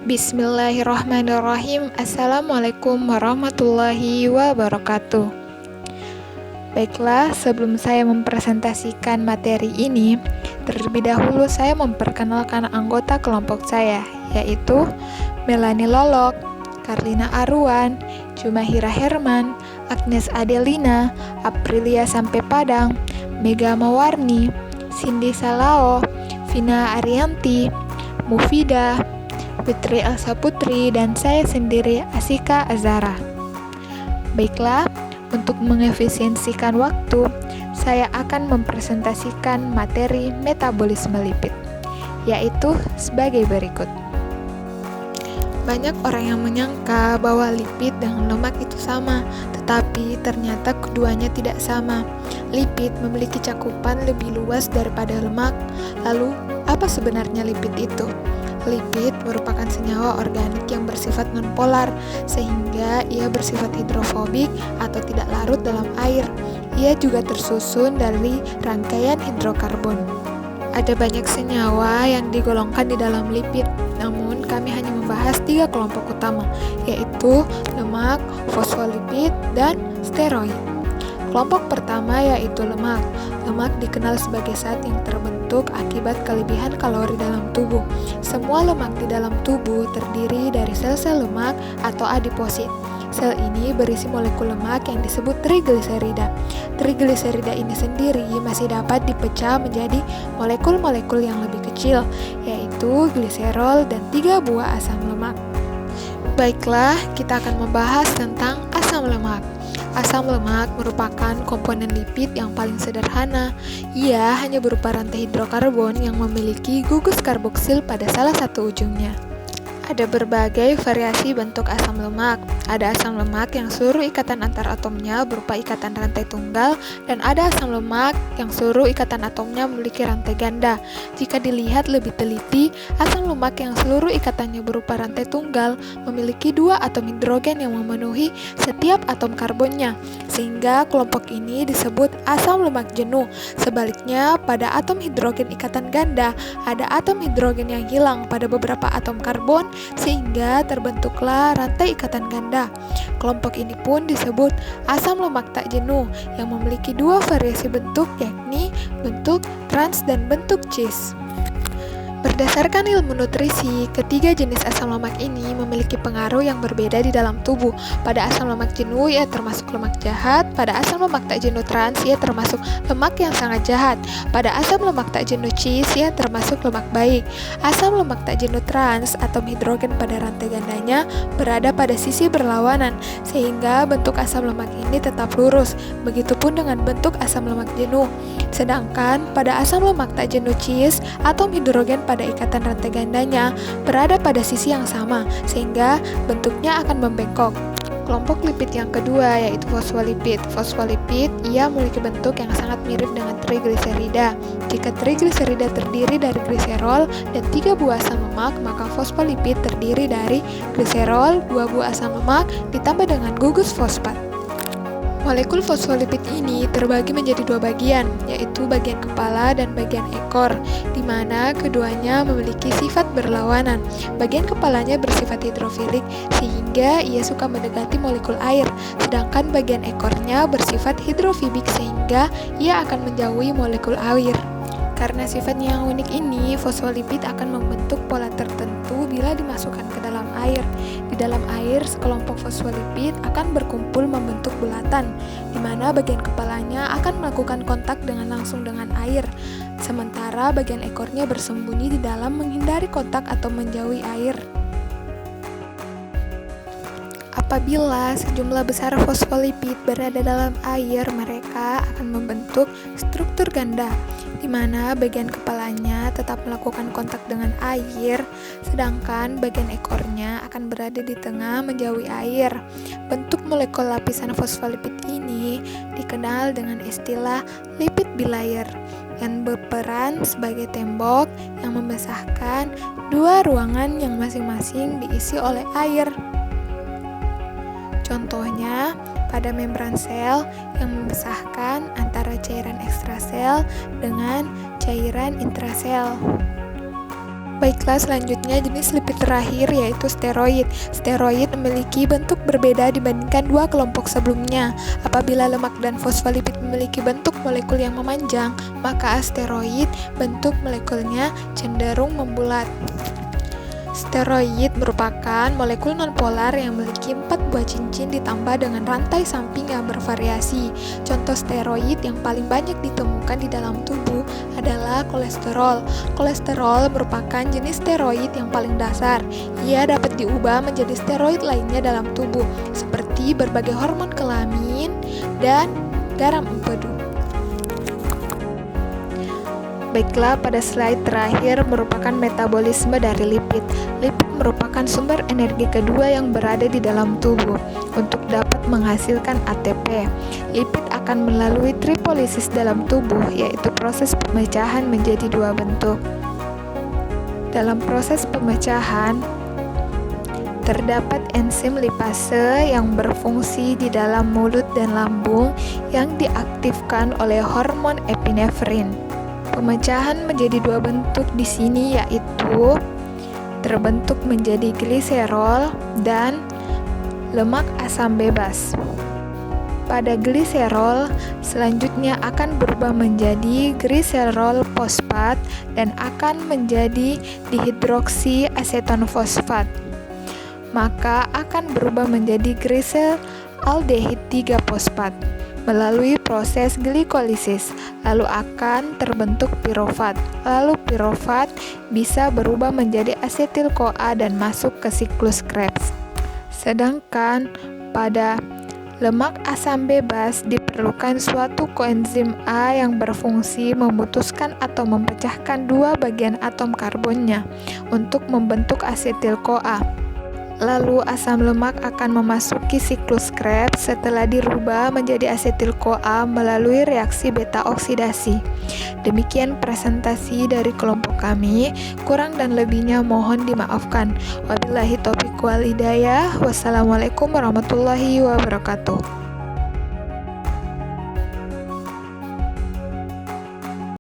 Bismillahirrahmanirrahim. Assalamualaikum warahmatullahi wabarakatuh. Baiklah, sebelum saya mempresentasikan materi ini, terlebih dahulu saya memperkenalkan anggota kelompok saya, yaitu Melanie Lolok, Karlina Arwan, Jumahira Herman, Agnes Adelina, Aprilia Sampai Padang, Mega Mawarni, Cindy Salao, Vina Arianti, Mufida, Fitri Elsa Putri, dan saya sendiri Asika Azara. Baiklah, untuk mengefisiensikan waktu, saya akan mempresentasikan materi metabolisme lipid, yaitu sebagai berikut. Banyak orang yang menyangka bahwa lipid dengan lemak itu sama, tetapi ternyata keduanya tidak sama. Lipid memiliki cakupan lebih luas daripada lemak. Lalu, apa sebenarnya lipid itu? Lipid merupakan senyawa organik yang bersifat nonpolar, sehingga ia bersifat hidrofobik atau tidak larut dalam air. Ia juga tersusun dari rangkaian hidrokarbon. Ada banyak senyawa yang digolongkan di dalam lipid, namun kami hanya membahas 3 kelompok utama, yaitu lemak, fosfolipid, dan steroid. Kelompok pertama yaitu lemak. Lemak dikenal sebagai zat yang terbentuk akibat kelebihan kalori dalam tubuh. Semua lemak di dalam tubuh terdiri dari sel-sel lemak atau adiposit. Sel ini berisi molekul lemak yang disebut trigliserida. Trigliserida ini sendiri masih dapat dipecah menjadi molekul-molekul yang lebih kecil, yaitu gliserol dan 3 buah asam lemak. Baiklah, kita akan membahas tentang asam lemak. Asam lemak merupakan komponen lipid yang paling sederhana. Ia hanya berupa rantai hidrokarbon yang memiliki gugus karboksil pada salah satu ujungnya. Ada berbagai variasi bentuk asam lemak. Ada asam lemak yang seluruh ikatan antar atomnya berupa ikatan rantai tunggal, dan ada asam lemak yang seluruh ikatan atomnya memiliki rantai ganda. Jika dilihat lebih teliti, asam lemak yang seluruh ikatannya berupa rantai tunggal memiliki 2 atom hidrogen yang memenuhi setiap atom karbonnya, sehingga kelompok ini disebut asam lemak jenuh. Sebaliknya, pada atom hidrogen ikatan ganda, ada atom hidrogen yang hilang pada beberapa atom karbon, sehingga terbentuklah rantai ikatan ganda. Kelompok ini pun disebut asam lemak tak jenuh yang memiliki 2 variasi bentuk, yakni bentuk trans dan bentuk cis. Berdasarkan ilmu nutrisi, ketiga jenis asam lemak ini memiliki pengaruh yang berbeda di dalam tubuh. Pada asam lemak jenuh, ia termasuk lemak jahat. Pada asam lemak tak jenuh trans, ia termasuk lemak yang sangat jahat. Pada asam lemak tak jenuh cis, ia termasuk lemak baik. Asam lemak tak jenuh trans, atom hidrogen pada rantai gandanya berada pada sisi berlawanan, sehingga bentuk asam lemak ini tetap lurus. Begitupun dengan bentuk asam lemak jenuh. Sedangkan pada asam lemak tak jenuh cis, atom hidrogen pada ikatan rantai gandanya berada pada sisi yang sama, sehingga bentuknya akan membengkok. Kelompok lipid yang kedua yaitu fosfolipid. Fosfolipid ia memiliki bentuk yang sangat mirip dengan trigliserida. Jika trigliserida terdiri dari gliserol dan 3 buah asam lemak, maka fosfolipid terdiri dari gliserol, 2 buah asam lemak ditambah dengan gugus fosfat. Molekul fosfolipid ini terbagi menjadi 2 bagian, yaitu bagian kepala dan bagian ekor, di mana keduanya memiliki sifat berlawanan. Bagian kepalanya bersifat hidrofilik, sehingga ia suka mendekati molekul air, sedangkan bagian ekornya bersifat hidrofibik, sehingga ia akan menjauhi molekul air. Karena sifatnya yang unik ini, fosfolipid akan membentuk pola tertentu bila dimasukkan ke dalam air. Di dalam air, sekelompok fosfolipid akan berkumpul membentuk bulatan, di mana bagian kepalanya akan melakukan kontak langsung dengan air, sementara bagian ekornya bersembunyi di dalam menghindari kontak atau menjauhi air. Apabila sejumlah besar fosfolipid berada dalam air, mereka akan membentuk struktur ganda, di mana bagian kepalanya tetap melakukan kontak dengan air, sedangkan bagian ekornya akan berada di tengah menjauhi air. Bentuk molekul lapisan fosfolipid ini dikenal dengan istilah lipid bilayer, yang berperan sebagai tembok yang memisahkan 2 ruangan yang masing-masing diisi oleh air. Contohnya, pada membran sel yang memisahkan antara cairan ekstrasel dengan cairan intrasel. Baiklah, selanjutnya jenis lipid terakhir yaitu steroid. Steroid memiliki bentuk berbeda dibandingkan dua kelompok sebelumnya. Apabila lemak dan fosfolipid memiliki bentuk molekul yang memanjang, maka steroid bentuk molekulnya cenderung membulat. Steroid merupakan molekul nonpolar yang memiliki 4 buah cincin ditambah dengan rantai samping yang bervariasi. Contoh steroid yang paling banyak ditemukan di dalam tubuh adalah kolesterol. Kolesterol merupakan jenis steroid yang paling dasar. Ia dapat diubah menjadi steroid lainnya dalam tubuh, seperti berbagai hormon kelamin dan garam empedu. Baiklah, pada slide terakhir merupakan metabolisme dari lipid. Lipid merupakan sumber energi kedua yang berada di dalam tubuh. Untuk dapat menghasilkan ATP, lipid akan melalui tripolisis dalam tubuh, yaitu proses pemecahan menjadi dua bentuk. Dalam proses pemecahan, terdapat enzim lipase yang berfungsi di dalam mulut dan lambung yang diaktifkan oleh hormon epinefrin. Pemecahan menjadi dua bentuk di sini, yaitu terbentuk menjadi gliserol dan lemak asam bebas. Pada gliserol, selanjutnya akan berubah menjadi gliserol fosfat dan akan menjadi dihidroksi aseton fosfat. Maka akan berubah menjadi glisaldehid 3 fosfat. Melalui proses glikolisis, lalu akan terbentuk pirofat. Lalu pirofat bisa berubah menjadi asetil-CoA dan masuk ke siklus Krebs. Sedangkan pada lemak asam bebas diperlukan suatu koenzim A yang berfungsi memutuskan atau memecahkan dua bagian atom karbonnya untuk membentuk asetil-CoA. Lalu asam lemak akan memasuki siklus Krebs setelah dirubah menjadi asetil-CoA melalui reaksi beta oksidasi. Demikian presentasi dari kelompok kami. Kurang dan lebihnya mohon dimaafkan. Wabillahi taufiq wal hidayah. Wassalamualaikum warahmatullahi wabarakatuh.